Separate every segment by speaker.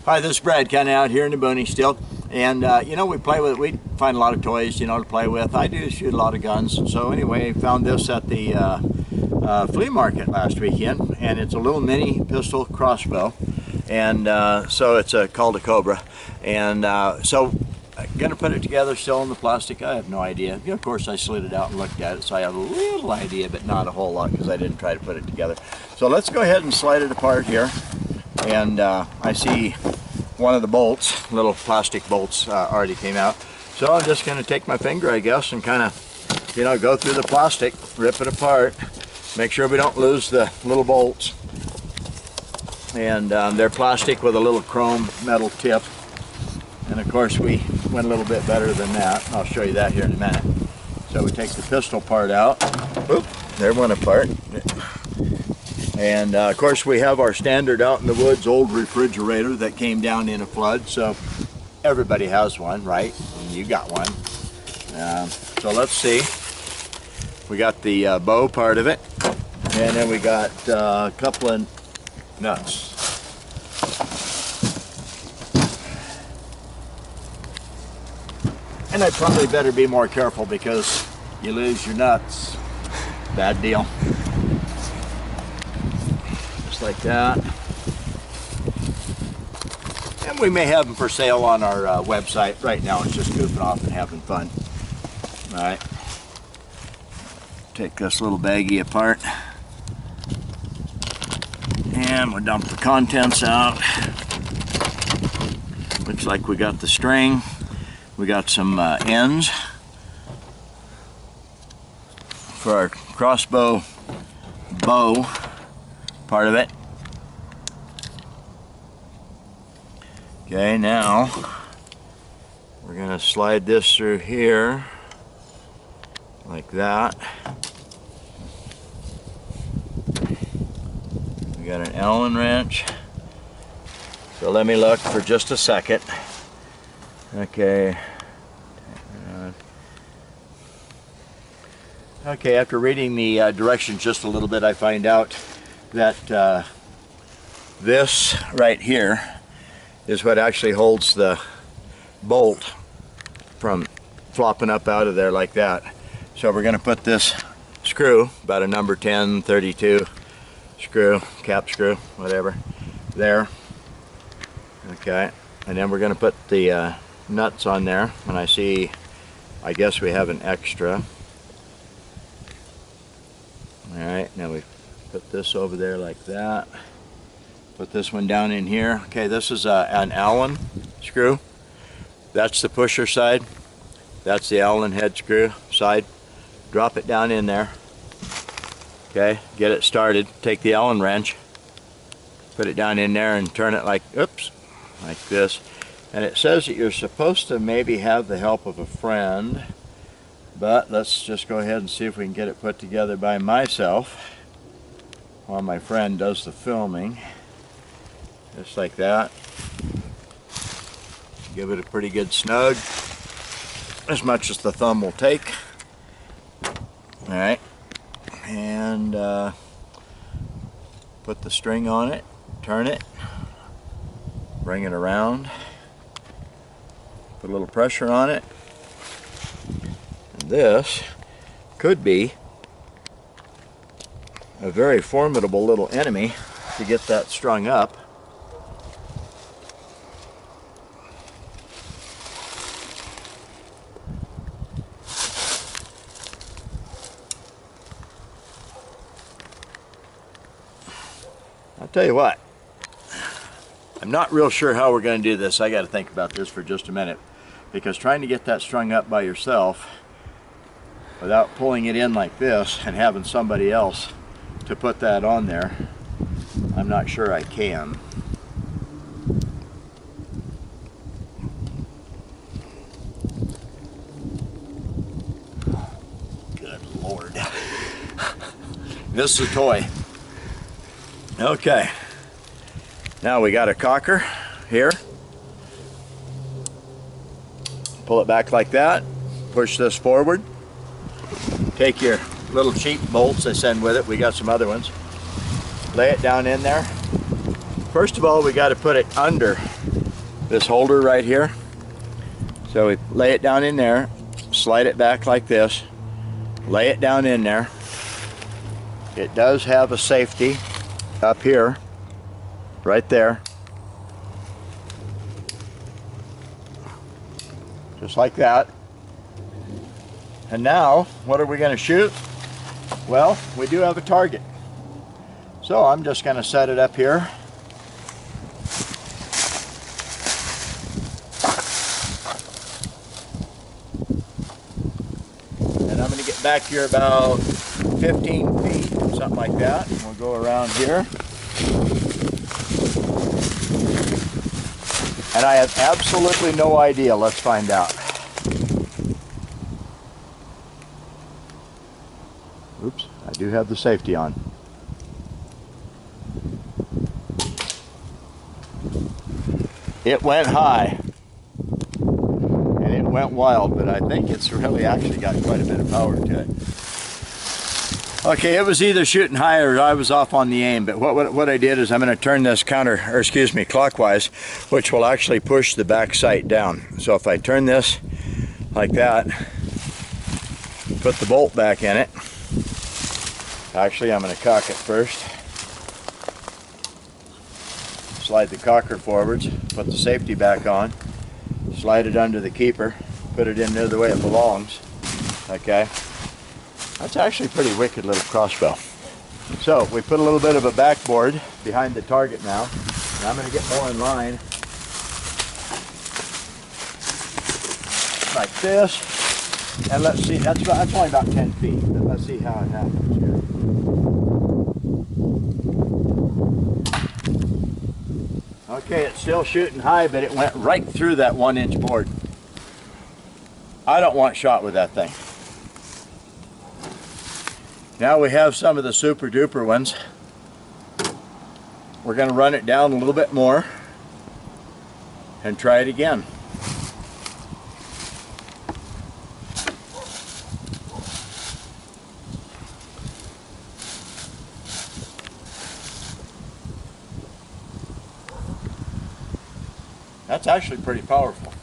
Speaker 1: Hi, this is Brad, kind of out here in the boonies still, and you know, we find a lot of toys, you know, to play with. I do shoot a lot of guns, so anyway, found this at the flea market last weekend, and it's a little mini pistol crossbow, and so it's called a Cobra, and so I'm gonna put it together still in the plastic. I have no idea. You know, of course, I slid it out and looked at it, so I have a little idea, but not a whole lot because I didn't try to put it together. So let's go ahead and slide it apart here. And I see one of the bolts, little plastic bolts, already came out. So I'm just going to take my finger, I guess, and kind of, you know, go through the plastic, rip it apart, make sure we don't lose the little bolts. And they're plastic with a little chrome metal tip. And of course, we went a little bit better than that. I'll show you that here in a minute. So we take the pistol part out. Oop, there went apart. And of course, we have our standard out in the woods old refrigerator that came down in a flood, so everybody has one, right? And you got one. So let's see. We got the bow part of it, and then we got a couple of nuts. And I probably better be more careful because you lose your nuts. Bad deal. Like that, and we may have them for sale on our website. Right now it's just goofing off and having fun. All right, take this little baggie apart and we'll dump the contents out. Looks like we got the string, we got some ends for our crossbow bow part of it. Okay, now we're going to slide this through here like that. We got an Allen wrench. So let me look for just a second. Okay. Okay, after reading the directions just a little bit, I find out that this right here is what actually holds the bolt from flopping up out of there like that. So we're going to put this screw, about a number 10, 32 screw, cap screw, whatever, there. Okay, and then we're going to put the nuts on there, and I guess we have an extra. Alright, now we put this over there like that. Put this one down in here. Okay, this is an Allen screw. That's the pusher side. That's the Allen head screw side. Drop it down in there. Okay, get it started. Take the Allen wrench. Put it down in there and turn it like, oops, like this. And it says that you're supposed to maybe have the help of a friend. But let's just go ahead and see if we can get it put together by myself while my friend does the filming. Just like that. Give it a pretty good snug, as much as the thumb will take. Alright, and put the string on it, turn it, bring it around, put a little pressure on it. This could be a very formidable little enemy to get that strung up. I'll tell you what, I'm not real sure how we're going to do this. I got to think about this for just a minute, because trying to get that strung up by yourself without pulling it in like this and having somebody else to put that on there, I'm not sure I can. Good Lord. This is a toy. Okay. Now we got a cocker here. Pull it back like that. Push this forward. Take your little cheap bolts they send with it. We got some other ones. Lay it down in there. First of all, we got to put it under this holder right here. So we lay it down in there, slide it back like this, lay it down in there. It does have a safety up here, right there. Just like that. And now, what are we going to shoot? Well, we do have a target. So I'm just going to set it up here. And I'm going to get back here about 15 feet, something like that. And we'll go around here. And I have absolutely no idea. Let's find out. Oops, I do have the safety on. It went high. And it went wild, but I think it's really actually got quite a bit of power to it. Okay, it was either shooting high or I was off on the aim, but what I did is I'm going to turn this clockwise, which will actually push the back sight down. So if I turn this like that, put the bolt back in it. Actually, I'm going to cock it first. Slide the cocker forwards, put the safety back on, slide it under the keeper, put it in there the way it belongs. Okay. That's actually a pretty wicked little crossbow. So we put a little bit of a backboard behind the target now, and I'm going to get more in line like this. And let's see, that's only about 10 feet, but let's see how it happens here. Okay, it's still shooting high, but it went right through that 1-inch board. I don't want shot with that thing. Now we have some of the super duper ones. We're going to run it down a little bit more and try it again. That's actually pretty powerful.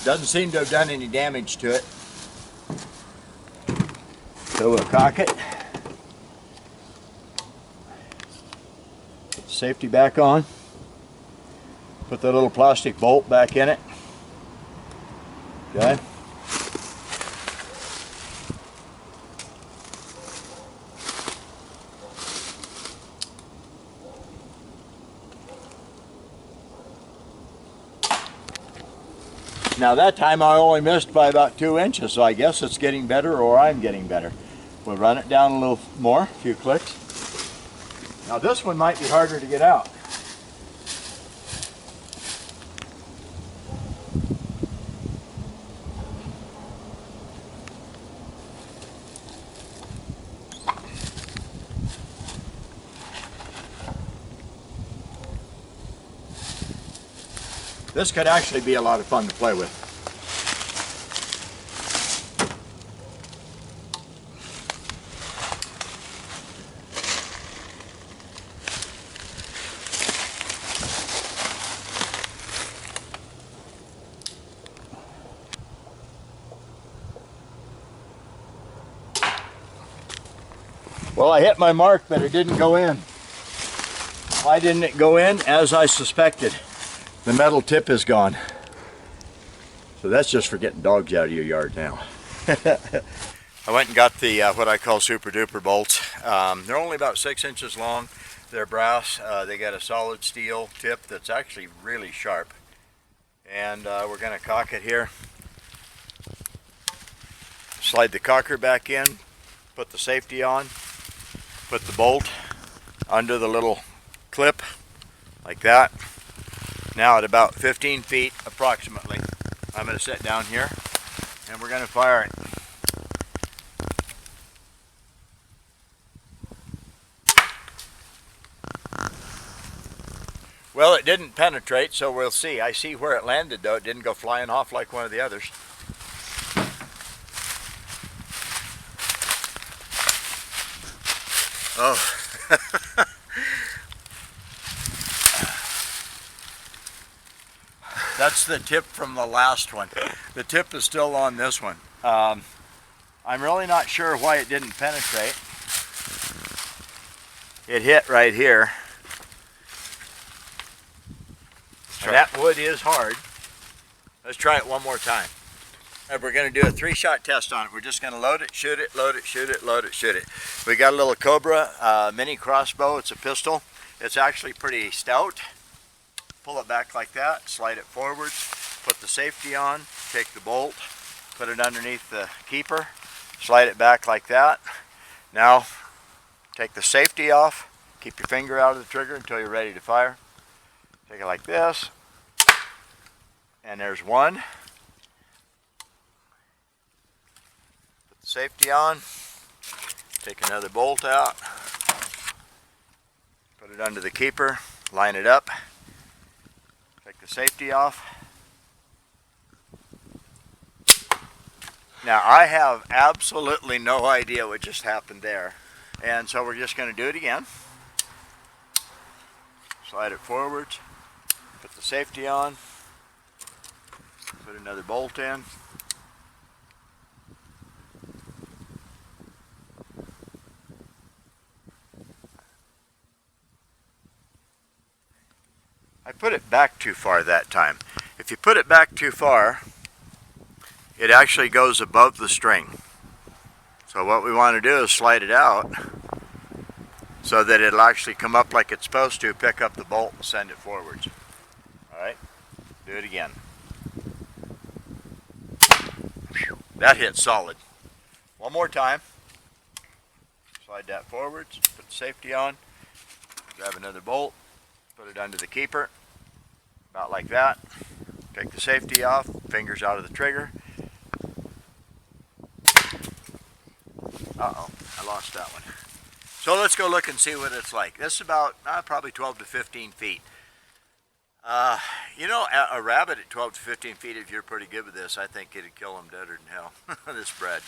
Speaker 1: Doesn't seem to have done any damage to it. So we'll cock it. Put the safety back on. Put the little plastic bolt back in it. Okay. Now that time I only missed by about 2 inches, so I guess it's getting better or I'm getting better. We'll run it down a little more, a few clicks. Now this one might be harder to get out. This could actually be a lot of fun to play with. Well, I hit my mark, but it didn't go in. Why didn't it go in? As I suspected. The metal tip is gone. So that's just for getting dogs out of your yard now. I went and got the what I call super duper bolts. They're only about 6 inches long. They're brass. They got a solid steel tip that's actually really sharp. And we're going to cock it here. Slide the cocker back in. Put the safety on. Put the bolt under the little clip like that. Now at about 15 feet approximately, I'm going to sit down here and we're going to fire it. Well, it didn't penetrate, so we'll see. I see where it landed though. It didn't go flying off like one of the others. Oh. That's the tip from the last one. The tip is still on this one. I'm really not sure why it didn't penetrate. It hit right here. And that wood is hard. Let's try it one more time. And we're going to do a 3-shot test on it. We're just going to load it, shoot it, load it, shoot it, load it, shoot it. We got a little Cobra mini crossbow. It's a pistol. It's actually pretty stout. Pull it back like that, slide it forwards, put the safety on, take the bolt, put it underneath the keeper, slide it back like that. Now, take the safety off, keep your finger out of the trigger until you're ready to fire. Take it like this, and there's one. Put the safety on, take another bolt out, put it under the keeper, line it up. Take the safety off. Now I have absolutely no idea what just happened there. And so we're just going to do it again. Slide it forwards. Put the safety on. Put another bolt in. I put it back too far that time. If you put it back too far, it actually goes above the string. So what we want to do is slide it out so that it'll actually come up like it's supposed to, pick up the bolt and send it forwards. Alright, do it again. That hit solid. One more time. Slide that forwards, put the safety on, grab another bolt, put it under the keeper, about like that. Take the safety off, fingers out of the trigger. Uh-oh, I lost that one. So let's go look and see what it's like. This is about probably 12 to 15 feet. You know, a rabbit at 12 to 15 feet, if you're pretty good with this, I think it'd kill them deader than hell, this bred.